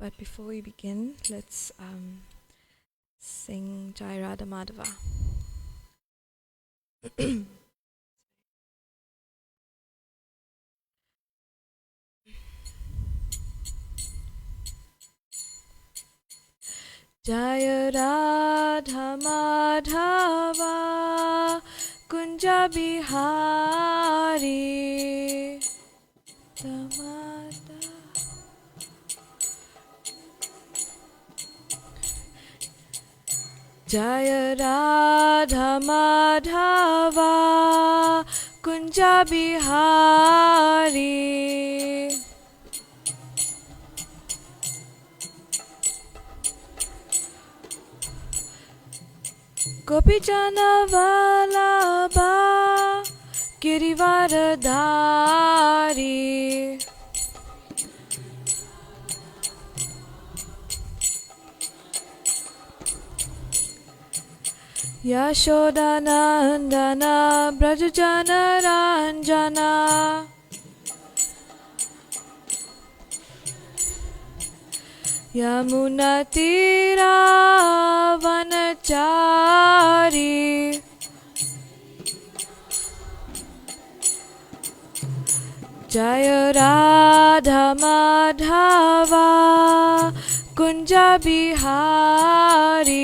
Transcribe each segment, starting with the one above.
But before we begin, let's sing Jai Radha Madhava. Jai Radha Madhava Kunja Bihari Damada. Jai Radha Madhava Kunja Bihari Gopijana Vallabha Girivaradhari Yashodanandana Brajajana Ranjana Yamunatira Vanachari Jaya Radha Madhava Kunja Bihari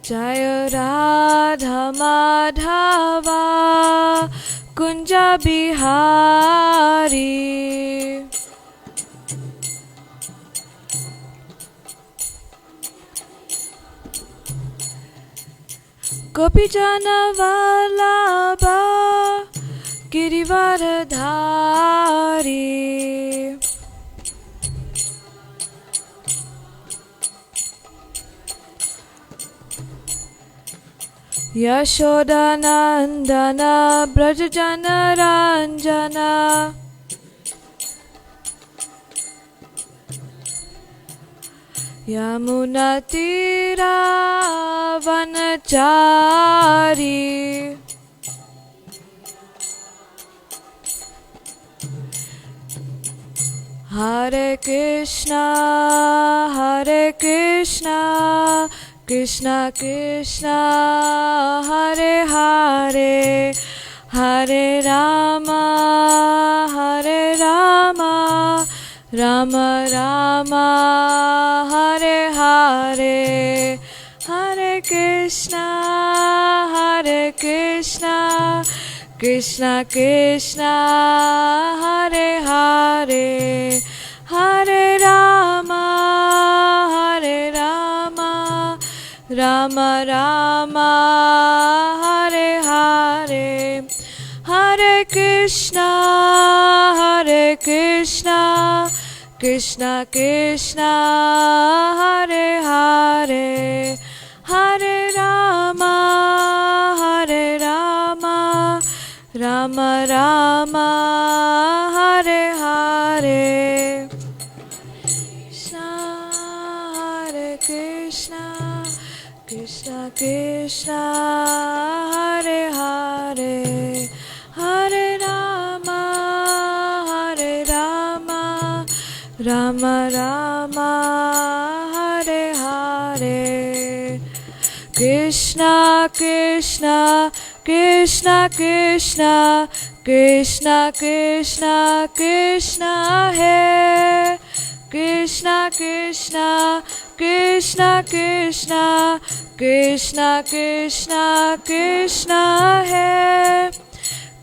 Jaya Radha Madhava Kunja Bihari Gopijana Vallabha Girivaradhari Yashodanandana Brajajana Ranjana Yamunatira Vanachari Hare Krishna Krishna Krishna Hare Hare Hare Rama Rama Rama Hare Hare Hare Krishna Krishna Krishna Hare Hare Hare Rama Rama Rama Hare Hare Hare Krishna Krishna Krishna Hare Hare Hare Rama Rama Rama Hare Hare Krishna Krishna Hare Hare Hare Rama Rama Rama Hare Hare Krishna Krishna Krishna Krishna Krishna Krishna Krishna Hai Krishna Krishna Krishna Krishna Krishna Krishna Krishna Hai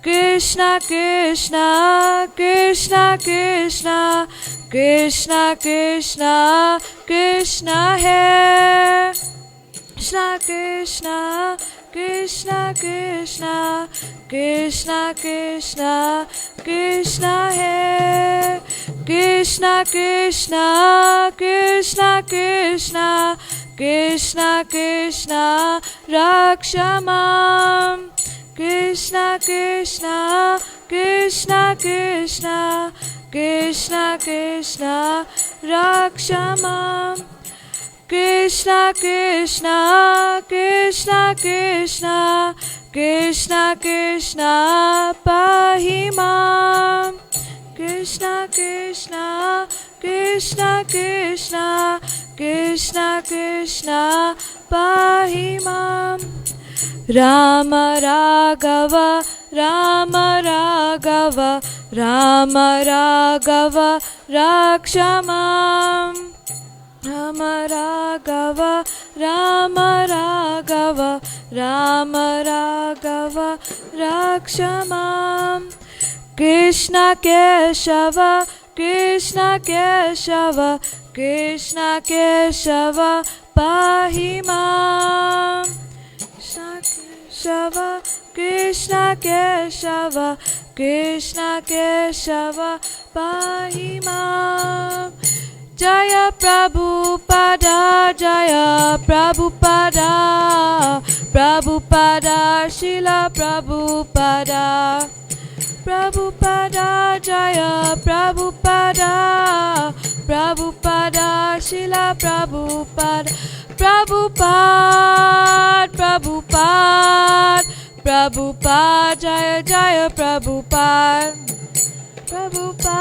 Krishna Krishna Krishna Krishna Krishna Krishna Krishna Hai Krishna Krishna Krishna Krishna Krishna Krishna Hai Krishna Krishna Krishna Krishna Krishna Krishna Rakshamam Krishna Krishna Krishna Krishna Krishna Krishna Rakshamam Krishna Krishna Krishna Krishna Krishna Krishna pahi mam. Krishna Krishna Krishna Krishna Krishna Krishna pahi mam. Rama Raghava Rama Raghava Rama Raghava Rakshamam. Rama Raghava Rama Raghava Rama Raghava Rakshamam. Krishna Keshava Krishna Keshava Krishna Keshava pahi mam. Keshava Krishna Keshava Krishna Keshava pahi mam. Jaya Prabhupada Jaya Prabhupada Prabhupada Srila Prabhupada Prabhupada Jaya Prabhupada Prabhupada Srila Prabhupada Prabhupada Prabhupada Prabhupada Jaya Jaya Prabhupada Prabhupada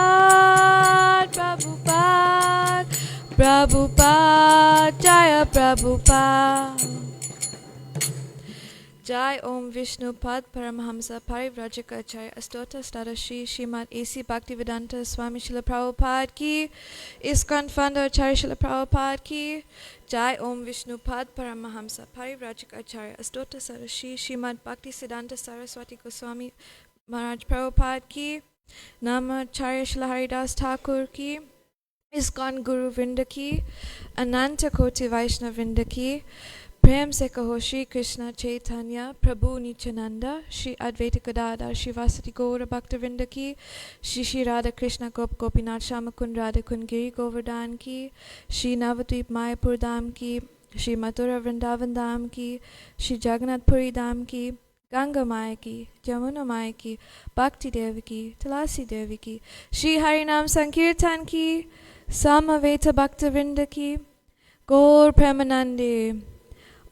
Prabhupada Prabhupada Jaya Prabhupada. Jai Om Vishnu Pad Paramhamsa Parivrajaka Acharya Astota Stada Shri Srimad A.C. Bhaktivedanta Swami Srila Prabhupada Ki, ISKCON founder Acharya Srila Prabhupada Ki. Jai Om Vishnu Pad Paramhamsa Parivrajaka Acharya Astota Stada Shri Srimad Bhaktisiddhanta Saraswati Goswami Maharaj Prabhupada Ki. Namacharya Srila Haridas Thakur Ki, ISKCON Guru Vrinda Ki, Ananta Koti Vaishnav Vrinda Ki. Prem se kaho Shri Krishna Chaitanya Prabhu Nityananda Shri Advaita Gadadhar Shivasati Gaura Bhakta Vrinda Ki, Shri Shri Radha Krishna Gop Gopinath Shamakund Radha Kungiri Govardhan Ki, Shri Navadvip Mayapur Dham Ki, Shri Mathura Vrindavan Dham Ki, Shri Jagannath Puri Dham Ki, Ganga Maya Ki, Jamuna Maya Ki, Bhakti Devi Ki, Tulasi Devi Ki, Shri Harinam Sankirtan Ki, Samaveta Bhakta Vrinda Ki, Gaur Premanande.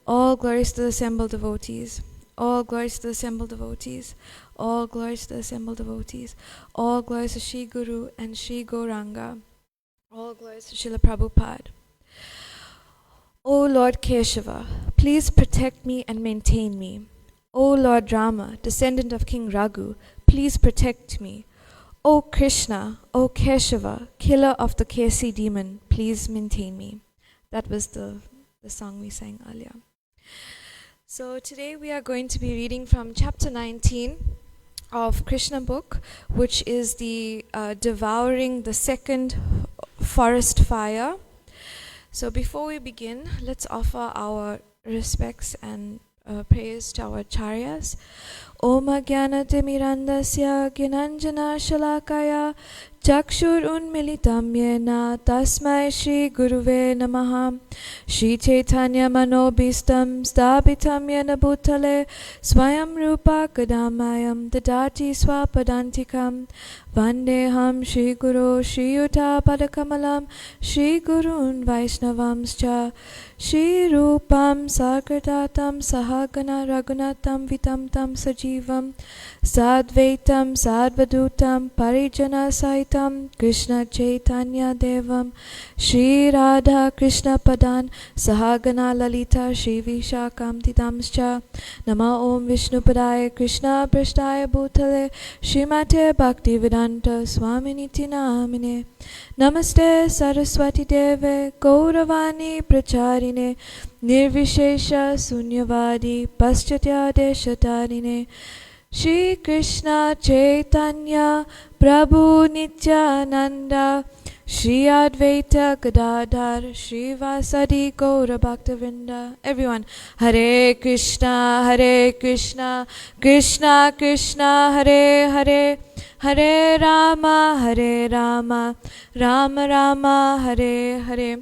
All glories to the assembled devotees. All glories to the assembled devotees. All glories to the assembled devotees. All glories to Shri Guru and Shri Gauranga. All glories to Srila Prabhupada. O Lord Keshava, please protect me and maintain me. O Lord Rama, descendant of King Raghu, please protect me. O Krishna, O Keshava, killer of the Kesi demon, please maintain me. That was the song we sang earlier. So today we are going to be reading from chapter 19 of Krishna book, which is the devouring the second forest fire. So before we begin, let's offer our respects and prayers to our acharyas. Om Jnanatimirandasya Gnananjana Shalakaya Chakshur Unmilitam Yena Tasmai Shri Guruve Namaha. Shri Chaitanya Manobhistam Sthapitam Yena Bhutale Swayam Rupa Kadamayam Dadati Swapadantikam Vandeham Shri Guru Shri Yuta Padakamalam Shri Gurun Vaishnavamscha Shri Rupam Sakratatam Sahagana Raghunatam Vitam Tam Sajivam Sadvaitam Sadvadutam Parijana Saitam Krishna Chaitanya Devam Shri Radha Krishna Padan Sahagana Lalita Shri Vishakam Tidamscha Nama Om Vishnu Padaya Krishna Prashtaya Bhutale Srimate Bhaktivedanta Swaminiti Namine Namaste Saraswati Deve Gauravani Pracharine Nirvishesha Sunyavadi Paschatya Deshatarine Shri Krishna Chaitanya Prabhu Nityananda Shri Advaita Gadadhar Shri Vasadi Gaura Bhaktavinda. Everyone, Hare Krishna, Krishna Krishna, Hare Hare, Hare Rama, Rama Rama, Hare Hare.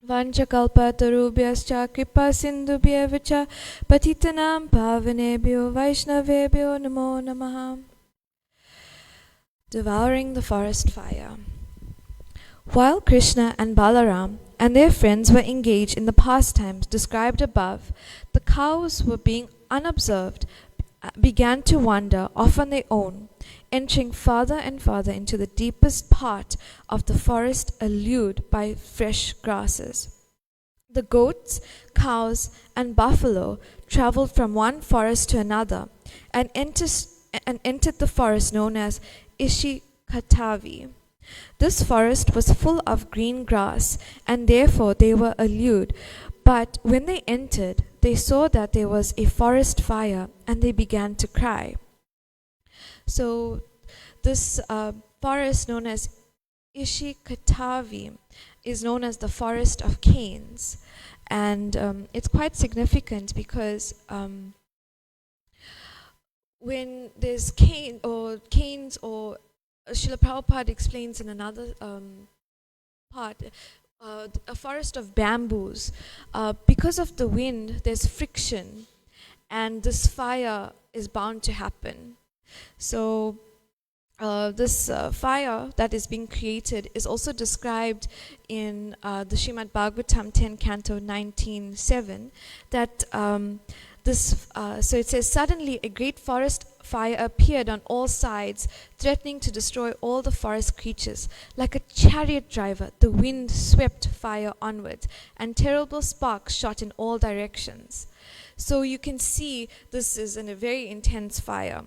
Vanchakalpatarubhyascha kripa sindhubhyevacha patitanam pavanebhyo vaishnavebhyo namo namaha. Devouring the forest fire. While Krishna and Balaram and their friends were engaged in the pastimes described above, the cows were being unobserved began to wander off on their own, entering farther and farther into the deepest part of the forest, allured by fresh grasses. The goats, cows, and buffalo traveled from one forest to another and entered the forest known as Ishikatavi. This forest was full of green grass, and therefore they were allured. But when they entered, they saw that there was a forest fire, and they began to cry. So this forest known as Ishikatavi is known as the forest of canes, and it's quite significant because when there's canes or Srila Prabhupada explains in another part, a forest of bamboos, because of the wind there's friction and this fire is bound to happen. So this fire that is being created is also described in the Srimad Bhagavatam 10 Canto 19:7, that so it says, suddenly a great forest fire appeared on all sides, threatening to destroy all the forest creatures. Like a chariot driver, the wind swept fire onwards, and terrible sparks shot in all directions. So you can see this is a very intense fire.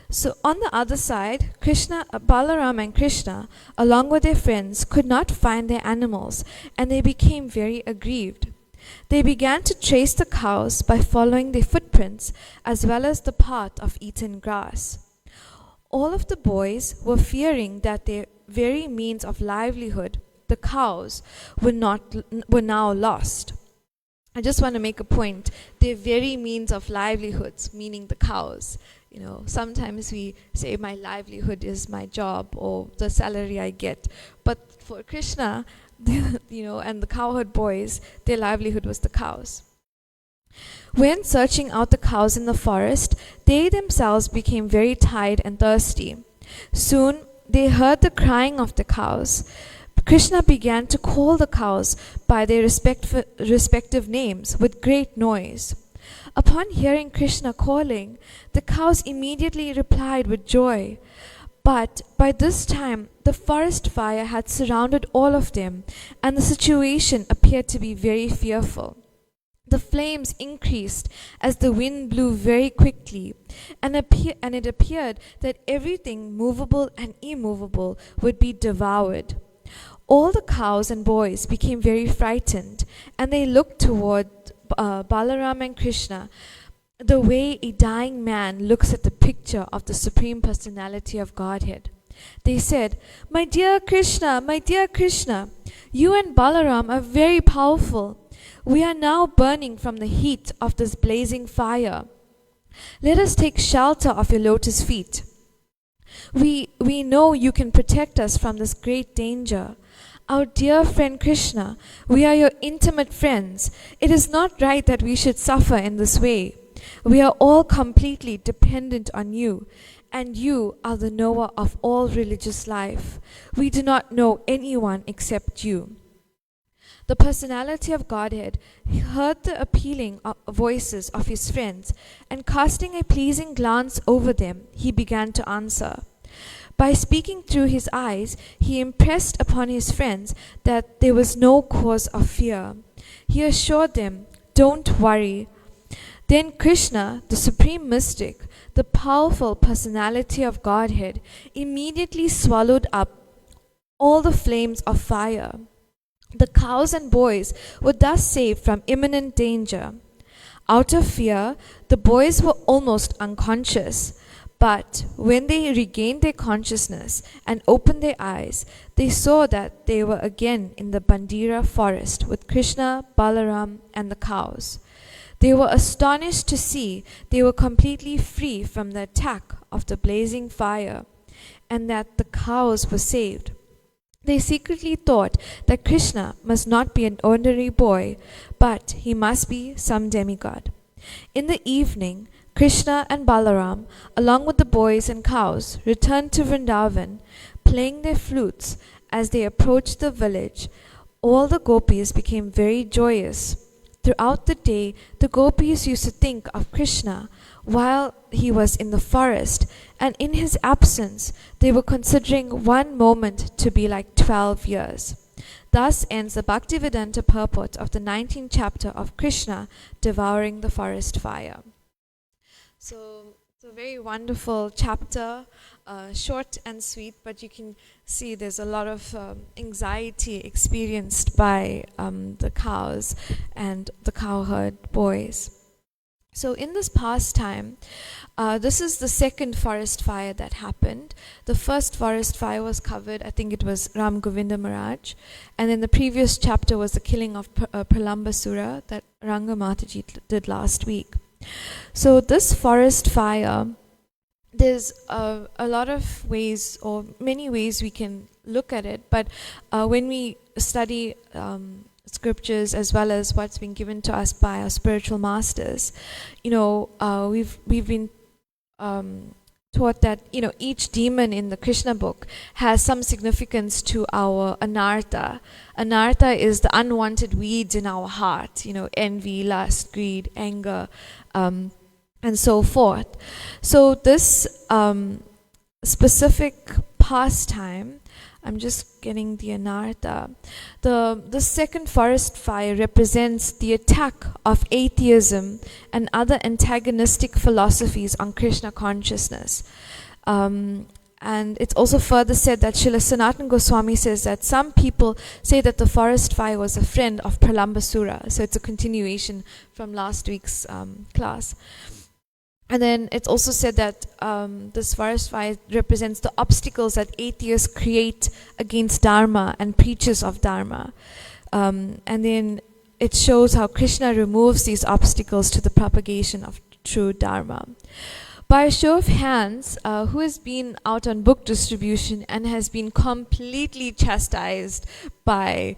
So on the other side, Balaram and Krishna, along with their friends, could not find their animals, and they became very aggrieved. They began to trace the cows by following their footprints, as well as the path of eaten grass. All of the boys were fearing that their very means of livelihood, the cows, were now lost. I just want to make a point. Their very means of livelihoods, meaning the cows. You know, sometimes we say my livelihood is my job or the salary I get. But for Krishna, and the cowherd boys, their livelihood was the cows. When searching out the cows in the forest, they themselves became very tired and thirsty. Soon they heard the crying of the cows. Krishna began to call the cows by their respective names with great noise. Upon hearing Krishna calling, the cows immediately replied with joy. But by this time, the forest fire had surrounded all of them, and the situation appeared to be very fearful. The flames increased as the wind blew very quickly, and it appeared that everything movable and immovable would be devoured. All the cows and boys became very frightened, and they looked toward Balaram and Krishna the way a dying man looks at the picture of the Supreme Personality of Godhead. They said, my dear Krishna, you and Balaram are very powerful. We are now burning from the heat of this blazing fire. Let us take shelter of your lotus feet. We know you can protect us from this great danger. Our dear friend Krishna, we are your intimate friends. It is not right that we should suffer in this way. We are all completely dependent on you, and you are the knower of all religious life. We do not know anyone except you. The personality of Godhead heard the appealing voices of his friends, and casting a pleasing glance over them, he began to answer. By speaking through his eyes, he impressed upon his friends that there was no cause of fear. He assured them, don't worry. Then Krishna, the supreme mystic, the powerful personality of Godhead, immediately swallowed up all the flames of fire. The cows and boys were thus saved from imminent danger. Out of fear, the boys were almost unconscious. But when they regained their consciousness and opened their eyes, they saw that they were again in the Bandira forest with Krishna, Balaram, and the cows. They were astonished to see they were completely free from the attack of the blazing fire, and that the cows were saved. They secretly thought that Krishna must not be an ordinary boy, but he must be some demigod. In the evening, Krishna and Balaram, along with the boys and cows, returned to Vrindavan, playing their flutes. As they approached the village, all the gopis became very joyous. Throughout the day, the gopis used to think of Krishna. while he was in the forest, and in his absence they were considering one moment to be like 12 years. Thus ends the Bhaktivedanta purport of the 19th chapter of Krishna devouring the forest fire. So it's a very wonderful chapter, short and sweet, but you can see there's a lot of anxiety experienced by the cows and the cowherd boys. So in this pastime, this is the second forest fire that happened. The first forest fire was covered, I think it was Ram Govinda Maharaj. And then the previous chapter was the killing of Pralambasura that Ranga Mataji did last week. So this forest fire, there's a lot of ways, or many ways we can look at it. But when we study scriptures as well as what's been given to us by our spiritual masters, we've been taught that each demon in the Krishna book has some significance to our anartha. Anartha is the unwanted weeds in our heart, envy, lust, greed, anger, and so forth. So this specific pastime, I'm just getting the anartha. The second forest fire represents the attack of atheism and other antagonistic philosophies on Krishna consciousness. And it's also further said that Srila Sanatana Goswami says that some people say that the forest fire was a friend of Pralambasura. So it's a continuation from last week's class. And then it's also said that this forest fire represents the obstacles that atheists create against Dharma and preachers of Dharma. And then it shows how Krishna removes these obstacles to the propagation of true Dharma. By a show of hands, who has been out on book distribution and has been completely chastised by,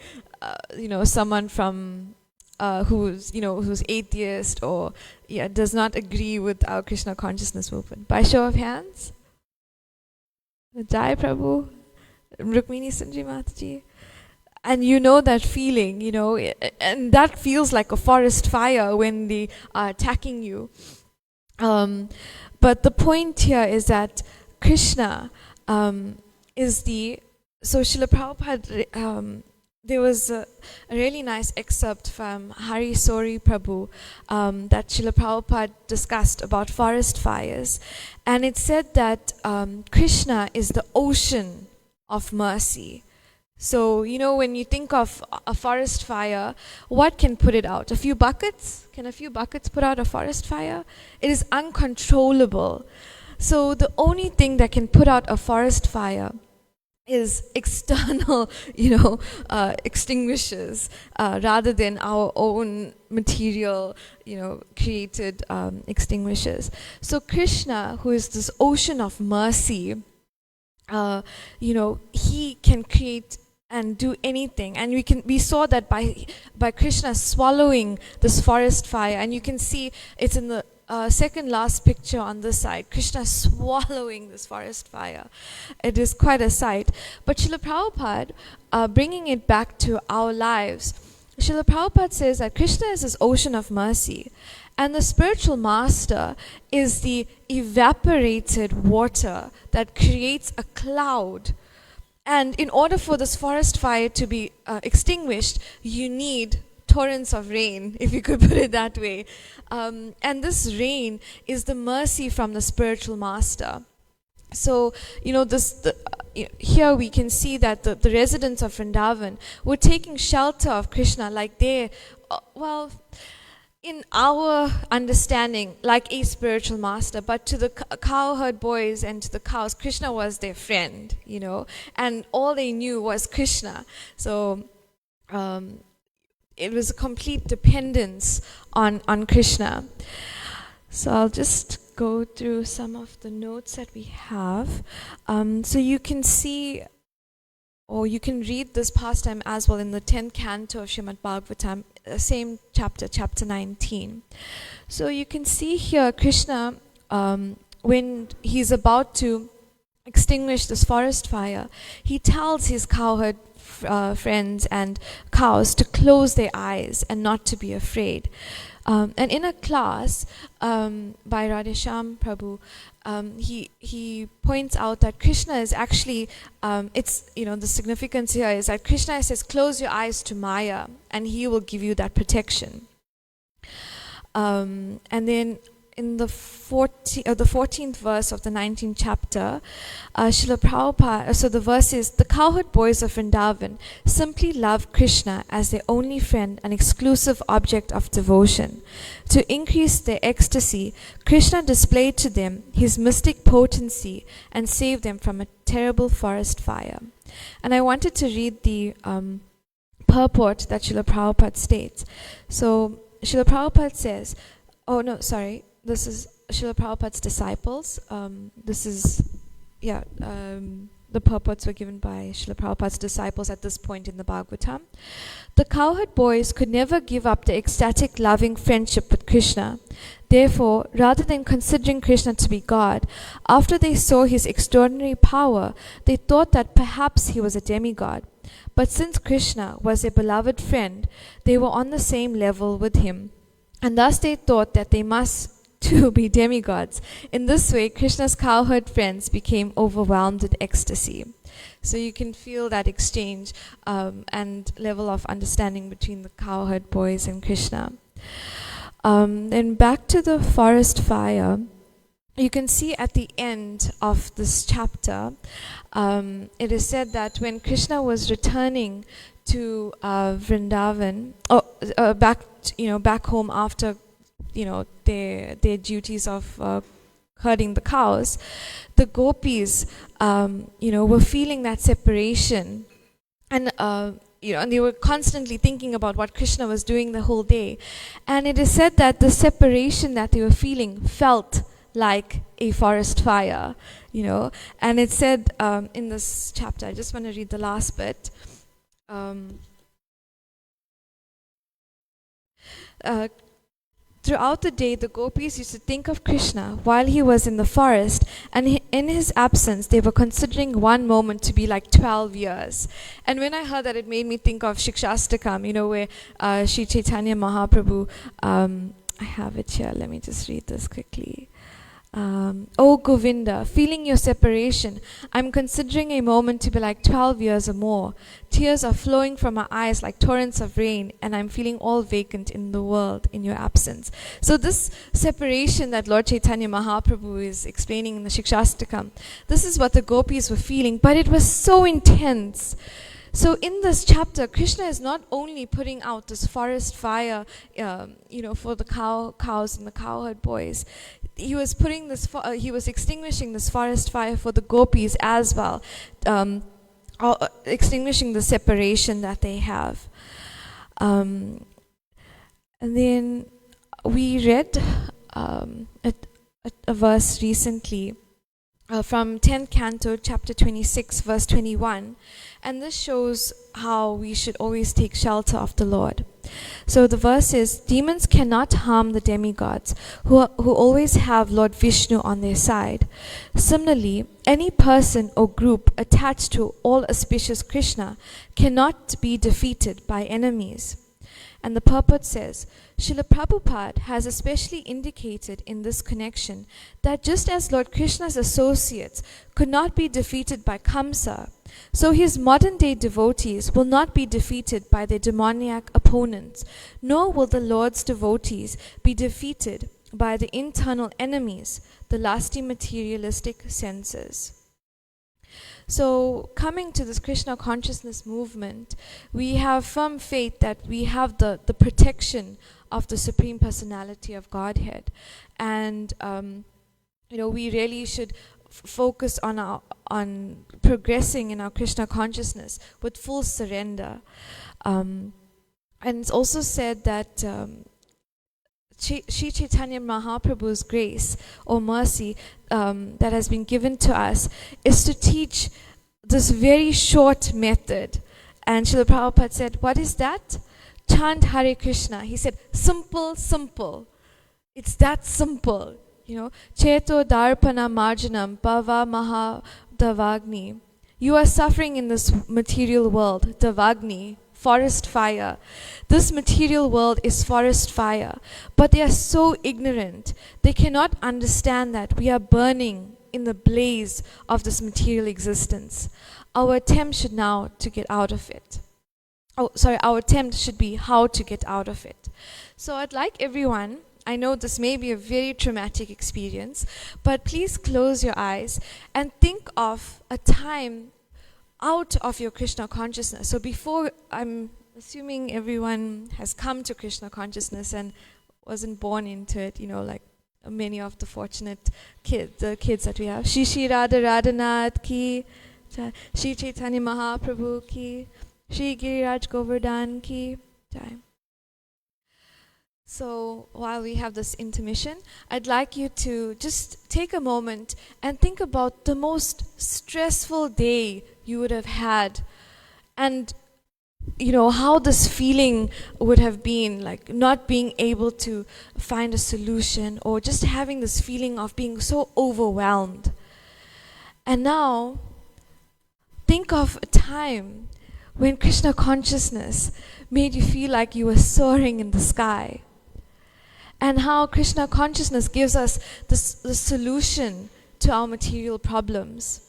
someone from who's atheist or does not agree with our Krishna consciousness movement? By show of hands? Jai Prabhu, Rukmini Sundari Mataji. And that feeling, and that feels like a forest fire when they are attacking you. But the point here is that Krishna is so Srila Prabhupada, there was a really nice excerpt from Hari Sori Prabhu that Srila Prabhupada discussed about forest fires. And it said that Krishna is the ocean of mercy. So, when you think of a forest fire, what can put it out? A few buckets? Can a few buckets put out a forest fire? It is uncontrollable. So the only thing that can put out a forest fire is external, extinguishers, rather than our own material, created extinguishers. So Krishna, who is this ocean of mercy, he can create and do anything. And we saw that by Krishna swallowing this forest fire, and you can see it's in the second last picture on this side, Krishna swallowing this forest fire. It is quite a sight. But Srila Prabhupada, bringing it back to our lives, Srila Prabhupada says that Krishna is this ocean of mercy, and the spiritual master is the evaporated water that creates a cloud. And in order for this forest fire to be extinguished, you need torrents of rain, if you could put it that way. And this rain is the mercy from the spiritual master. So, here we can see that the residents of Vrindavan were taking shelter of Krishna like in our understanding, like a spiritual master. But to the cowherd boys and to the cows, Krishna was their friend, and all they knew was Krishna. So, it was a complete dependence on Krishna. So I'll just go through some of the notes that we have. So you can see, or you can read this pastime as well in the 10th canto of Srimad Bhagavatam, same chapter, chapter 19. So you can see here Krishna, when he's about to extinguish this forest fire, he tells his cowherd friends and cows to close their eyes and not to be afraid. And in a class by Radhesham Prabhu, he points out that Krishna is actually, the significance here is that Krishna says, close your eyes to Maya and he will give you that protection. And then in the 14th verse of the 19th chapter, Srila Prabhupada, so the verse is, the cowherd boys of Vrindavan simply love Krishna as their only friend and exclusive object of devotion. To increase their ecstasy, Krishna displayed to them his mystic potency and saved them from a terrible forest fire. And I wanted to read the purport that Srila Prabhupada states. So Srila Prabhupada says, this is Srila Prabhupada's disciples. The purports were given by Srila Prabhupada's disciples at this point in the Bhagavatam. The cowherd boys could never give up the ecstatic loving friendship with Krishna. Therefore, rather than considering Krishna to be God, after they saw his extraordinary power, they thought that perhaps he was a demigod. But since Krishna was their beloved friend, they were on the same level with him. And thus they thought that they must too be demigods. In this way, Krishna's cowherd friends became overwhelmed with ecstasy. So you can feel that exchange and level of understanding between the cowherd boys and Krishna. Then back to the forest fire, you can see at the end of this chapter, it is said that when Krishna was returning to Vrindavan, back home after their duties of herding the cows, the gopis were feeling that separation, and and they were constantly thinking about what Krishna was doing the whole day. And it is said that the separation that they were feeling felt like a forest fire, and it said in this chapter, I just want to read the last bit. Throughout the day, the gopis used to think of Krishna while he was in the forest, and in his absence, they were considering one moment to be like 12 years. And when I heard that, it made me think of Shikshastakam, where Sri Chaitanya Mahaprabhu, I have it here, let me just read this quickly. O Govinda, feeling your separation, I'm considering a moment to be like 12 years or more. Tears are flowing from my eyes like torrents of rain, and I'm feeling all vacant in the world in your absence. So this separation that Lord Chaitanya Mahaprabhu is explaining in the Shikshastakam, this is what the gopis were feeling, but it was so intense. So in this chapter, Krishna is not only putting out this forest fire, for the cows and the cowherd boys. He was putting this. He was extinguishing this forest fire for the gopis as well, extinguishing the separation that they have. And then we read a verse recently. From 10th canto, chapter 26, verse 21. And this shows how we should always take shelter of the Lord. So the verse is, demons cannot harm the demigods, who always have Lord Vishnu on their side. Similarly, any person or group attached to all auspicious Krishna cannot be defeated by enemies. And the purport says, Srila Prabhupada has especially indicated in this connection that just as Lord Krishna's associates could not be defeated by Kamsa, so his modern day devotees will not be defeated by their demoniac opponents, nor will the Lord's devotees be defeated by the internal enemies, the lusty materialistic senses. So coming to this Krishna consciousness movement, we have firm faith that we have the protection of the Supreme Personality of Godhead. And, we really should focus on progressing in our Krishna consciousness with full surrender. And it's also said that Sri Chaitanya Mahaprabhu's grace or mercy that has been given to us is to teach this very short method. And Srila Prabhupada said, what is that? Chant Hare Krishna. He said, simple. It's that simple. Cheto Darpana Marjanam Bhava Maha Davagni. You are suffering in this material world, Davagni, forest fire. This material world is forest fire, but they are so ignorant. They cannot understand that we are burning in the blaze of this material existence. Our attempt should now to get out of it. Our attempt should be how to get out of it. So I'd like everyone, I know this may be a very traumatic experience, but please close your eyes and think of a time out of your Krishna consciousness. So before, I'm assuming everyone has come to Krishna consciousness and wasn't born into it, like many of the fortunate kids that we have. Shri Shri Radha Radhanath ki, Shri Chaitanya Mahaprabhu ki, Shri Giriraj Govardhan ki jai. So while we have this intermission, I'd like you to just take a moment and think about the most stressful day you would have had, and how this feeling would have been, like not being able to find a solution, or just having this feeling of being so overwhelmed. And now think of a time when Krishna consciousness made you feel like you were soaring in the sky, and how Krishna consciousness gives us the solution to our material problems.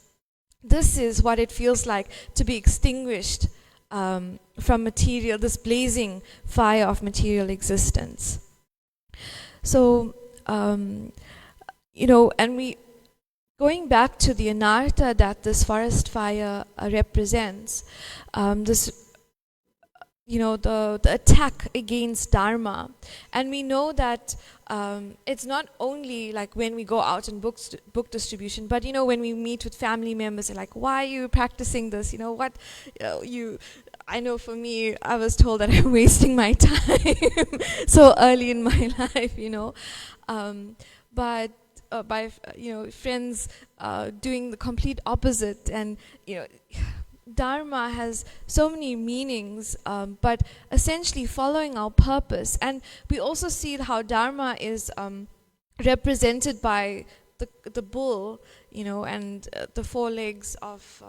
This is what it feels like to be extinguished from material, this blazing fire of material existence. So, and we, going back to the anartha that this forest fire represents, the attack against dharma. And we know that it's not only like when we go out in book distribution, but when we meet with family members, they're like, why are you practicing this? I know for me, I was told that I'm wasting my time so early in my life, but by friends doing the complete opposite. And Dharma has so many meanings, but essentially following our purpose. And we also see how Dharma is represented by the bull, and the four legs of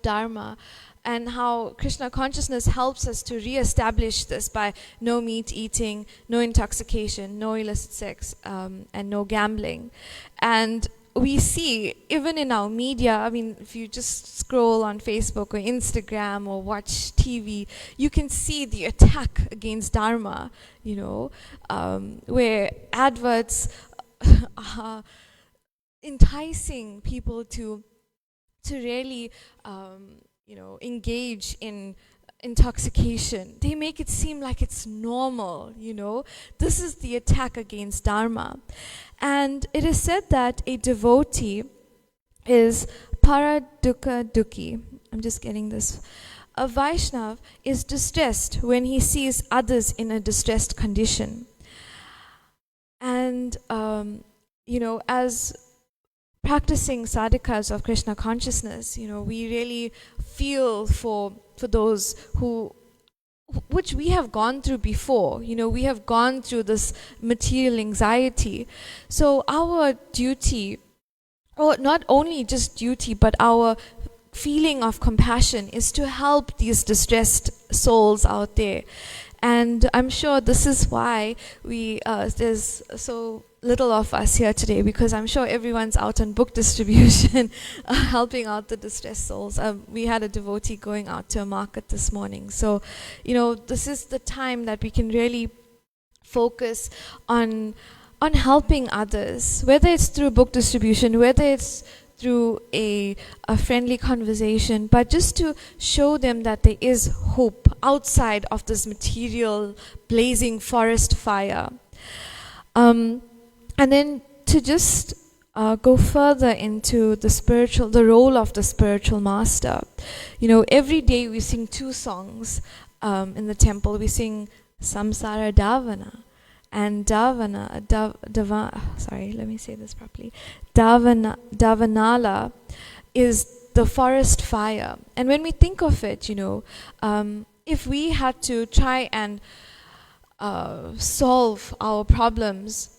Dharma, and how Krishna consciousness helps us to re-establish this by no meat eating, no intoxication, no illicit sex, and no gambling. And we see, even in our media, if you just scroll on Facebook or Instagram or watch TV, you can see the attack against Dharma, where adverts are enticing people to really, engage in intoxication. They make it seem like it's normal, This is the attack against Dharma. And it is said that a devotee is paradukha dukhi. I'm just getting this. A Vaishnav is distressed when he sees others in a distressed condition. And, as practicing sadhakas of Krishna consciousness, we really feel for those which we have gone through before. We have gone through this material anxiety. So our duty, or not only just duty, but our feeling of compassion is to help these distressed souls out there. And I'm sure this is why there's so little of us here today, because I'm sure everyone's out on book distribution helping out the distressed souls. We had a devotee going out to a market this morning. So, this is the time that we can really focus on helping others, whether it's through book distribution, whether it's through a friendly conversation, but just to show them that there is hope outside of this material blazing forest fire. And then to just go further into the role of the spiritual master. Every day we sing two songs in the temple. We sing Samsara Davana, and Davanala is the forest fire. And when we think of it, if we had to try and solve our problems,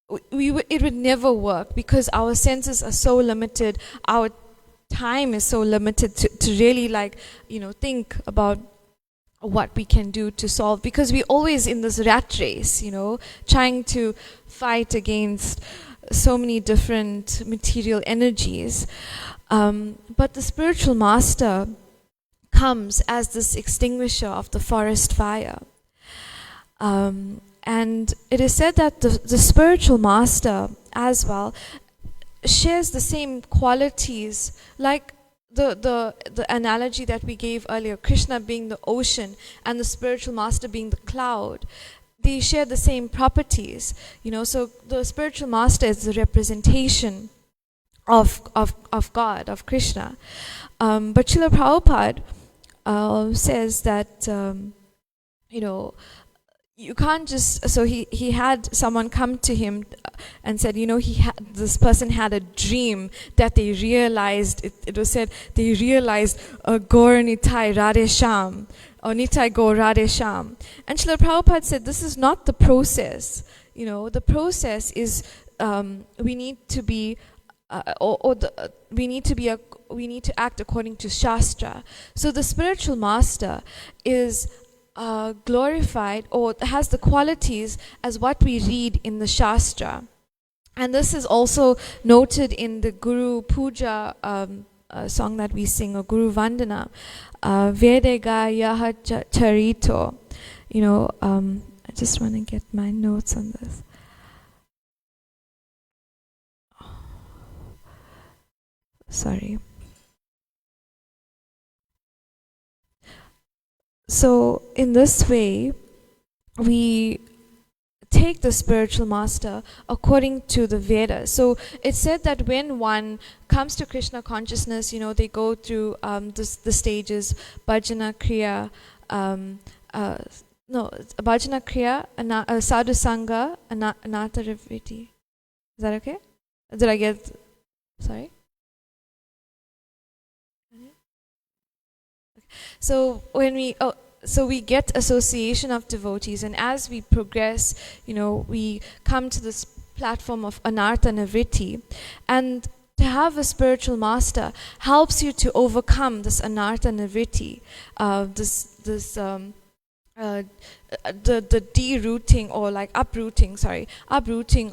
it would never work, because our senses are so limited, our time is so limited to really think about what we can do to solve, because we're always in this rat race, trying to fight against so many different material energies. But the spiritual master comes as this extinguisher of the forest fire. And it is said that the spiritual master as well shares the same qualities, like the analogy that we gave earlier, Krishna being the ocean and the spiritual master being the cloud. They share the same properties, so the spiritual master is the representation of God, of Krishna. But Srila Prabhupada says that, you can't just, so he had someone come to him and said, this person had a dream that they realized, it was said, they realized Gaur Nitai Radhe Sham, or Nitai Gaur Radhe Sham. And Srila Prabhupada said, this is not the process. The process is, we need to be, we need to act according to Shastra. So the spiritual master is glorified, or has the qualities as what we read in the Shastra. And this is also noted in the Guru Puja song that we sing, or Guru Vandana, Vedega Yaha Charito. I just want to get my notes on this. Sorry. So in this way, we take the spiritual master according to the Vedas. So it's said that when one comes to Krishna consciousness, they go through the stages, bhajana kriya, bhajana kriya, sadhu sangha, anata riviti. Is that okay? Did I get, sorry? So when we get association of devotees, and as we progress, we come to this platform of anartha nivritti, and to have a spiritual master helps you to overcome this anartha nivritti, the derooting, or like uprooting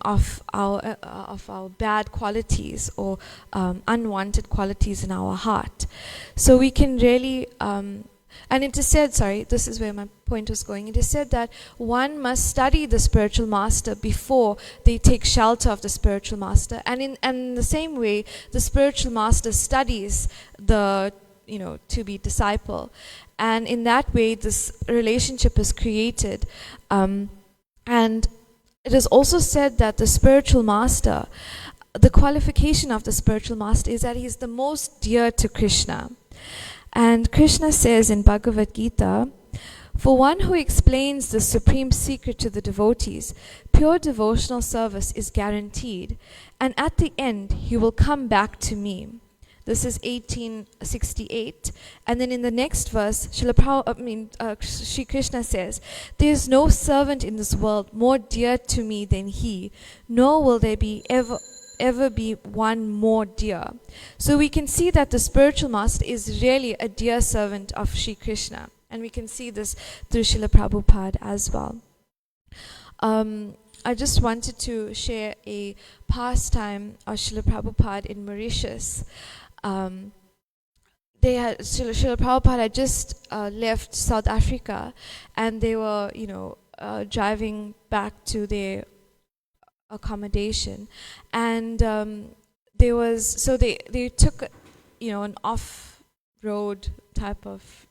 of our bad qualities, or unwanted qualities in our heart. So we can really, and it is said, this is where my point was going. It is said that one must study the spiritual master before they take shelter of the spiritual master. And in the same way, the spiritual master studies the, to be disciple. And in that way, this relationship is created. And it is also said that the spiritual master, the qualification of the spiritual master is that he is the most dear to Krishna. And Krishna says in Bhagavad Gita, for one who explains the supreme secret to the devotees, pure devotional service is guaranteed, and at the end he will come back to me. This is 1868. And then in the next verse, Shri Krishna says, there is no servant in this world more dear to me than he, nor will there be ever be one more dear. So we can see that the spiritual master is really a dear servant of Shri Krishna. And we can see this through Srila Prabhupada as well. I just wanted to share a pastime of Srila Prabhupada in Mauritius. Srila Prabhupada had just left South Africa, and they were, driving back to their accommodation, and they took, an off-road type of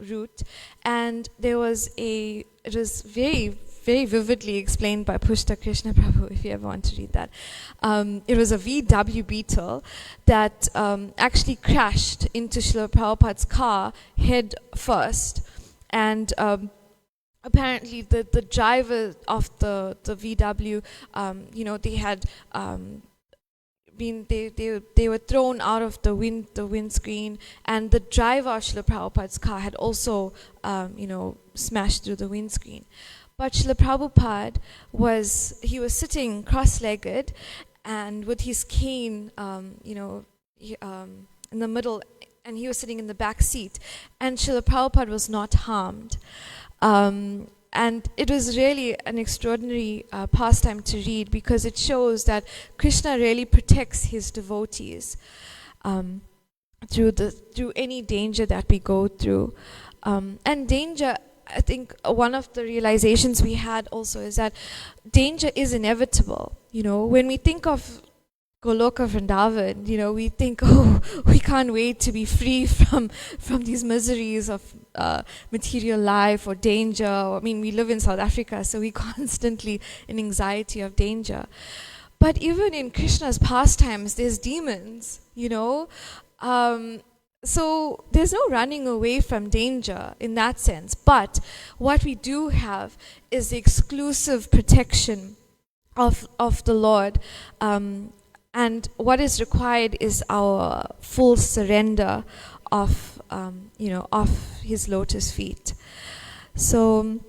route, and it was very, very vividly explained by Pushta Krishna Prabhu, if you ever want to read that. It was a VW Beetle that actually crashed into Srila Prabhupada's car head first, and apparently the driver of the VW, they had they were thrown out of the windscreen, and the driver of Srila Prabhupada's car had also smashed through the windscreen. But Srila Prabhupada was sitting cross-legged, and with his cane in the middle, and he was sitting in the back seat, and Srila Prabhupada was not harmed. And it was really an extraordinary pastime to read, because it shows that Krishna really protects his devotees through any danger that we go through. And danger, I think one of the realizations we had also is that danger is inevitable. When we think of Goloka Vrindavan, we think, oh, we can't wait to be free from these miseries of material life or danger. We live in South Africa, so we're constantly in anxiety of danger. But even in Krishna's pastimes, there's demons, so there's no running away from danger in that sense. But what we do have is the exclusive protection of the Lord. And what is required is our full surrender of his lotus feet. So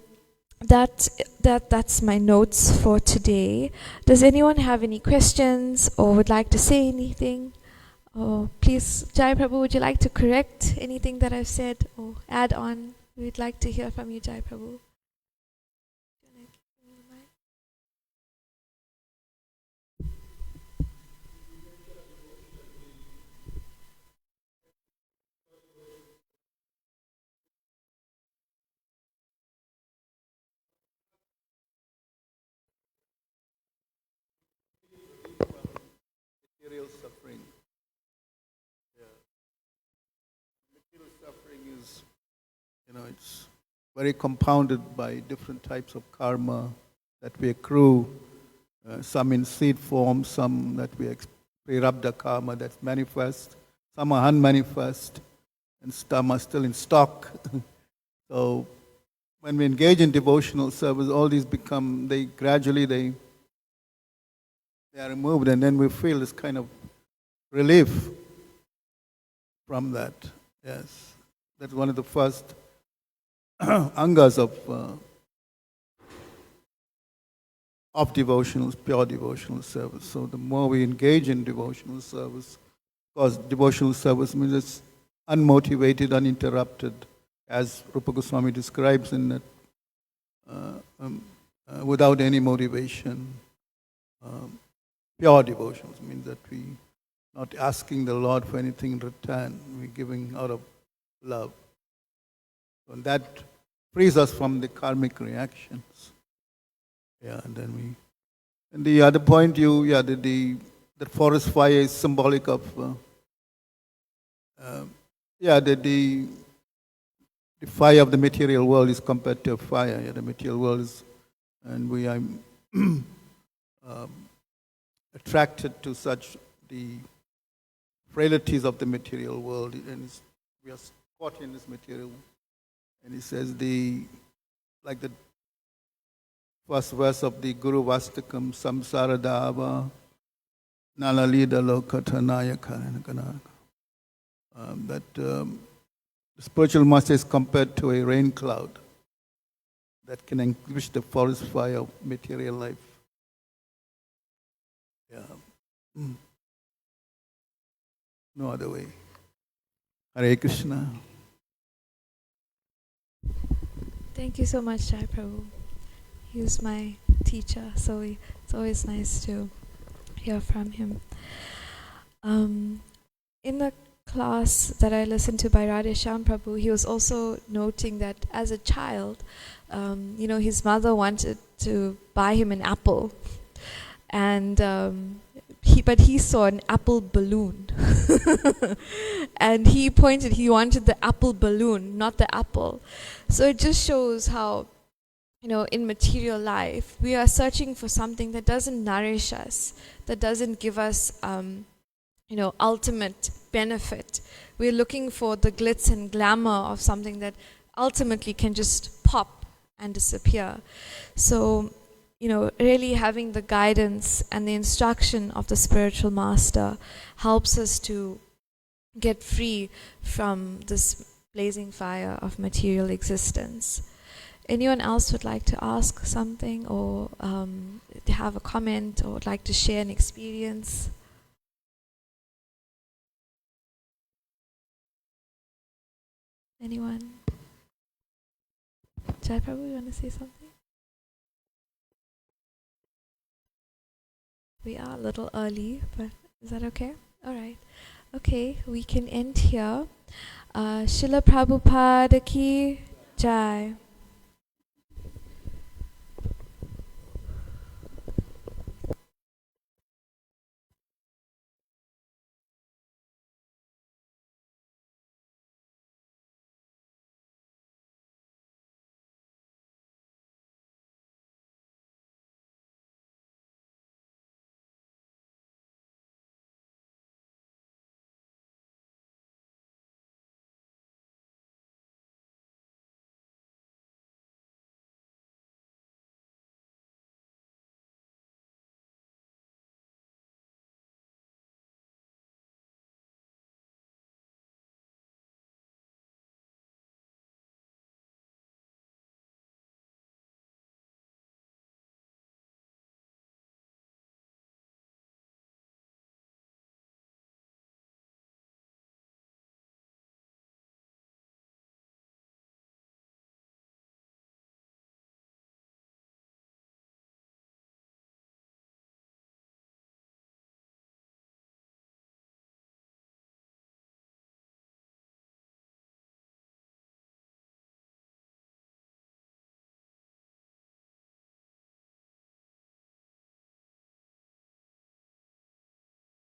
that's my notes for today. Does anyone have any questions or would like to say anything? Oh, please, Jai Prabhu, would you like to correct anything that I've said or add on? We'd like to hear from you, Jai Prabhu. Material suffering. Material suffering is, it's very compounded by different types of karma that we accrue. Some in seed form, some that we prarabdha karma that's manifest, some are unmanifest, and some are still in stock. So when we engage in devotional service, all these gradually they are removed, and then we feel this kind of relief from that. Yes, that's one of the first angas of pure devotional service. So the more we engage in devotional service, because devotional service means it's unmotivated, uninterrupted, as Rupa Goswami describes in that, without any motivation. Pure devotion means that we not asking the Lord for anything in return. We're giving out of love. And that frees us from the karmic reactions. Yeah, and the other point the forest fire is symbolic of the fire of the material world is compared to a fire. Yeah, the material world is, and we are attracted to such the frailties of the material world, and we are caught in this material. And he says like the first verse of the Guru Vastakam, Samsara Dava Nalalida Lokatanaya Karanakana. That the spiritual master is compared to a rain cloud that can extinguish the forest fire of material life. Yeah. No other way. Hare Krishna. Thank you so much, Jai Prabhu. He was my teacher, so it's always nice to hear from him. In the class that I listened to by Radhesham Prabhu, he was also noting that as a child, his mother wanted to buy him an apple, and but he saw an apple balloon, and he wanted the apple balloon, not the apple. So it just shows how, in material life, we are searching for something that doesn't nourish us, that doesn't give us, ultimate benefit. We're looking for the glitz and glamour of something that ultimately can just pop and disappear. So, really having the guidance and the instruction of the spiritual master helps us to get free from this blazing fire of material existence. Anyone else would like to ask something or have a comment or would like to share an experience? Anyone? Jai Prabhu, you want to say something? We are a little early, but is that okay? Alright. Okay, we can end here. Srila Prabhupada ki Jai.